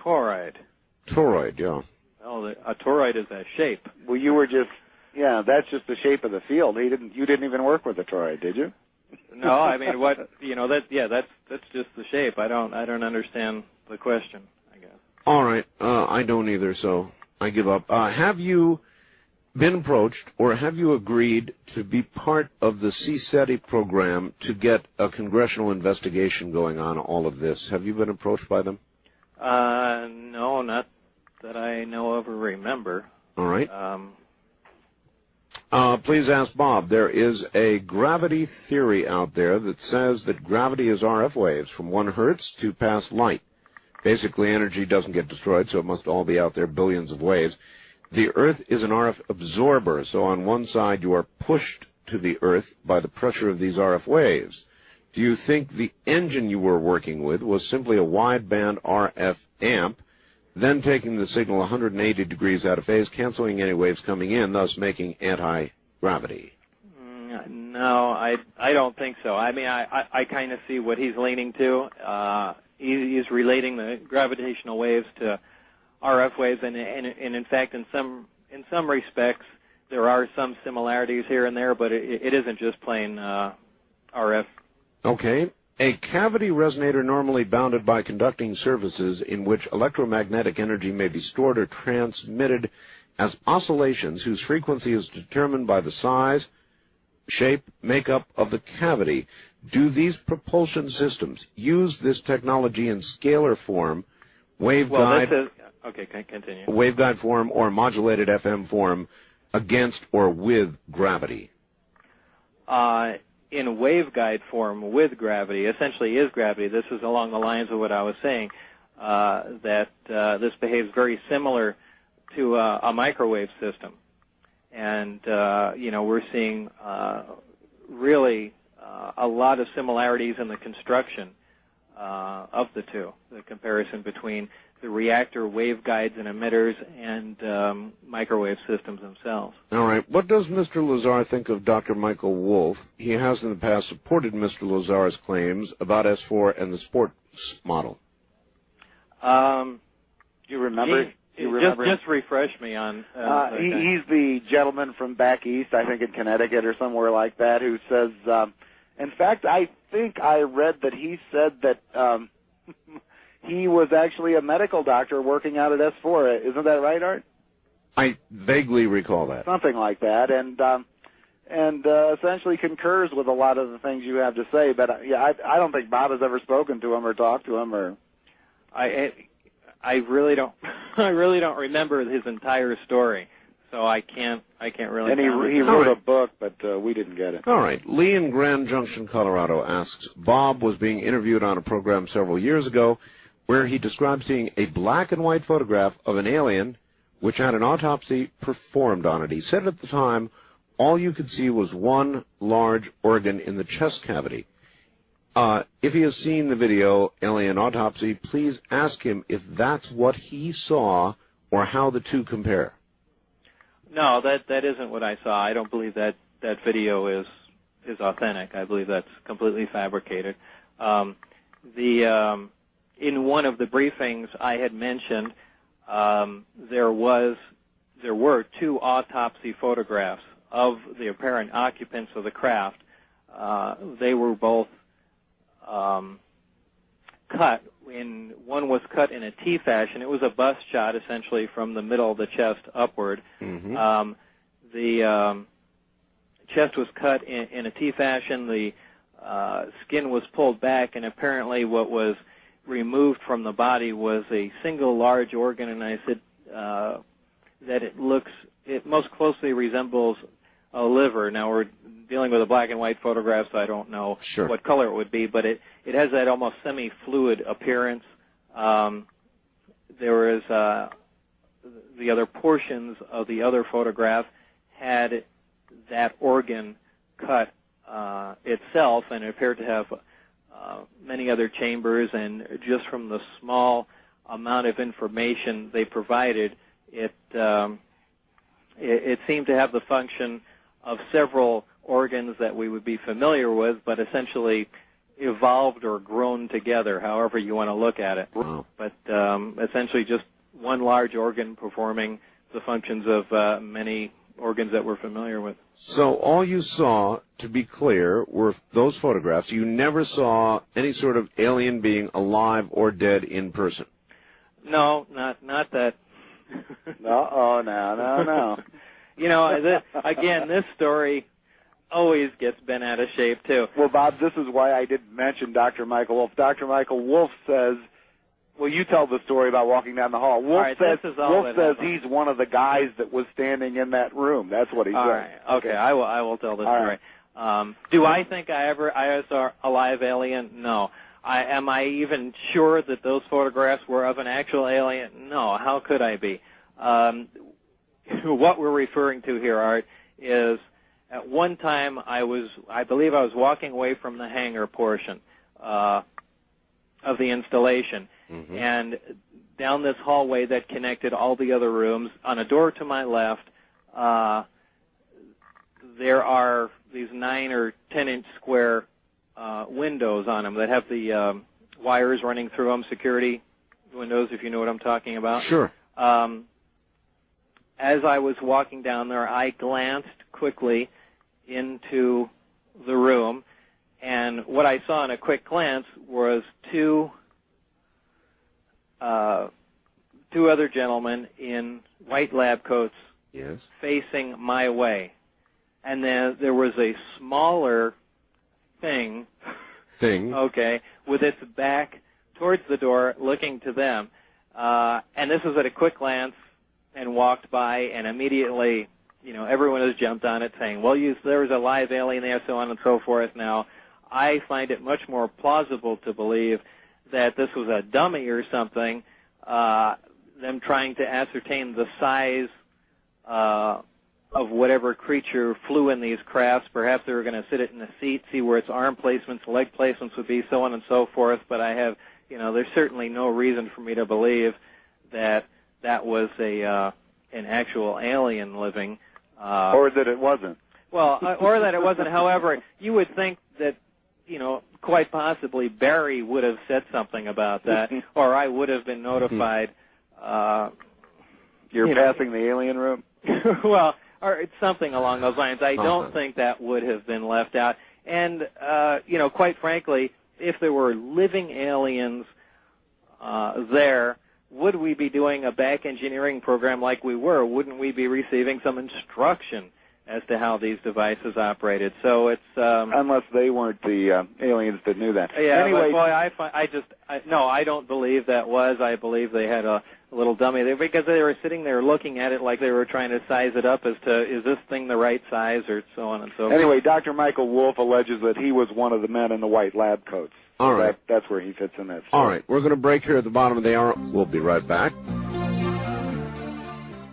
toroid. Toroid, yeah. Well, a toroid is a shape. Well, you were just, yeah, that's just the shape of the field. You didn't even work with a toroid, did you? No, I mean, that's just the shape. I don't understand the question, I guess. All right, I don't either, so I give up. Have you been approached, or have you agreed to be part of the CSETI program to get a congressional investigation going on all of this? Have you been approached by them? No, not that I know of or remember. All right. Please ask Bob. There is a gravity theory out there that says that gravity is RF waves from 1 hertz to past light. Basically, energy doesn't get destroyed, so it must all be out there, billions of waves. The Earth is an RF absorber, so on one side you are pushed to the Earth by the pressure of these RF waves. Do you think the engine you were working with was simply a wideband RF amp, then taking the signal 180 degrees out of phase, canceling any waves coming in, thus making anti-gravity? No, I don't think so. I mean, I kind of see what he's leaning to. He's relating the gravitational waves to RF waves, and in fact, in some respects, there are some similarities here and there, but it isn't just plain RF. Okay. A cavity resonator normally bounded by conducting surfaces in which electromagnetic energy may be stored or transmitted as oscillations whose frequency is determined by the size, shape, makeup of the cavity. Do these propulsion systems use this technology in scalar form, waveguide, continue. Waveguide form, or modulated FM form against or with gravity? In waveguide form with gravity, essentially is gravity. This is along the lines of what I was saying, that this behaves very similar to a microwave system. And, we're seeing really a lot of similarities in the construction of the two, the comparison between the reactor waveguides and emitters and microwave systems themselves. All right. What does Mr. Lazar think of Dr. Michael Wolff? He has in the past supported Mr. Lazar's claims about S4 and the sports model. Do you remember? Just refresh me on... he's the gentleman from back east, I think in Connecticut or somewhere like that, who says... in fact, I think I read that he said that... he was actually a medical doctor working out at S4. Isn't that right, Art? I vaguely recall that. Something like that, and essentially concurs with a lot of the things you have to say. But I don't think Bob has ever spoken to him or talked to him, or. I really don't. I really don't remember his entire story, so I can't really. And he wrote a book, but we didn't get it. All right. Lee in Grand Junction, Colorado asks, Bob was being interviewed on a program several years ago where he described seeing a black and white photograph of an alien which had an autopsy performed on it. He said at the time all you could see was one large organ in the chest cavity. If he has seen the video, Alien Autopsy, please ask him if that's what he saw or how the two compare. No, that isn't what I saw. I don't believe that video is authentic. I believe that's completely fabricated. In one of the briefings I had mentioned, there were 2 autopsy photographs of the apparent occupants of the craft. They were both cut. One was cut in a T fashion. It was a bust shot, essentially, from the middle of the chest upward. Mm-hmm. The chest was cut in a T fashion. The skin was pulled back, and apparently what was removed from the body was a single large organ, and I said that it most closely resembles a liver. Now, we're dealing with a black and white photograph, so I don't know what color it would be, but it has that almost semi-fluid appearance. There is the other portions of the other photograph had that organ cut itself, and it appeared to have many other chambers, and just from the small amount of information they provided, it seemed to have the function of several organs that we would be familiar with, but essentially evolved or grown together, however you want to look at it. Wow. But essentially just one large organ performing the functions of many organs that we're familiar with. So all you saw, to be clear, were those photographs. You never saw any sort of alien being alive or dead in person. No, not that. No. You know, again, this story always gets bent out of shape, too. Well, Bob, this is why I didn't mention Dr. Michael Wolf. Dr. Michael Wolf says, well, you tell the story about walking down the hall. Wolf says he's one of the guys that was standing in that room. That's what he said. All right. Okay, I will tell the story. Right. Do I think I saw a live alien? No. Am I even sure that those photographs were of an actual alien? No. How could I be? What we're referring to here, Art, is at one time I believe I was walking away from the hangar portion of the installation, and down this hallway that connected all the other rooms, on a door to my left, there are these 9 or 10-inch square windows on them that have the wires running through them, security windows, if you know what I'm talking about. Sure. As I was walking down there, I glanced quickly into the room, and what I saw in a quick glance was two other gentlemen in white lab coats, yes, facing my way. And then there was a smaller thing, okay, with its back towards the door, looking to them. And this was at a quick glance, and walked by, and immediately, you know, everyone has jumped on it, saying, well, there was a live alien there, so on and so forth. Now, I find it much more plausible to believe that this was a dummy or something, them trying to ascertain the size of whatever creature flew in these crafts. Perhaps they were going to sit it in a seat, see where its arm placements, leg placements would be, so on and so forth. But I have, you know, there's certainly no reason for me to believe that was an actual alien living. Or that it wasn't. Well, or that it wasn't. However, you would think that, you know, quite possibly Barry would have said something about that, or I would have been notified. You're passing the alien room? Well, or it's something along those lines. I don't think that would have been left out. And, you know, quite frankly, if there were living aliens there, would we be doing a back engineering program like we were? Wouldn't we be receiving some instruction as to how these devices operated? So it's unless they weren't the aliens that knew that. Yeah. Anyway, boy, I don't believe that was. I believe they had a little dummy there because they were sitting there looking at it like they were trying to size it up as to, is this thing the right size, or so on and so forth. Anyway, Dr. Michael Wolf alleges that he was one of the men in the white lab coats. All right. That's where he fits in that story. All right. We're going to break here at the bottom of the hour. We'll be right back.